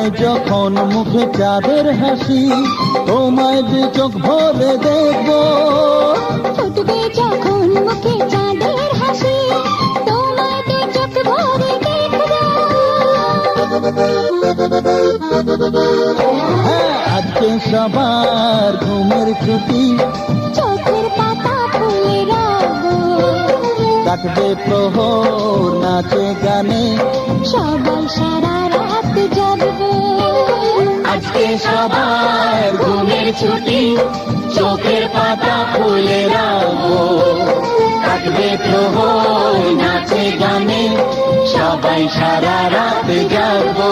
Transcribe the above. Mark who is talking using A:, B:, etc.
A: তোমায় যখন মুখে চাঁদের হাসি, তোমায় দু চোখ ভরে দেখবো।
B: ফুটবে যখন মুখে চাঁদের হাসি, তোমায় দু চোখ ভরে দেখবো।
A: হ্যাঁ, আজকে সবার ঘুমের ছুটি,
B: চোখের পাতা ফুলে রাখবো।
A: কাটবে প্রহর নাচে গানে,
B: সবাই সারা রাত জাগবো।
C: আজকে সবার ঘুমের ছুটি, চোখের পাতা খুলে রাখবো। কাটবে প্রহর নাচে গানে, সবাই সারা রাত জাগবো।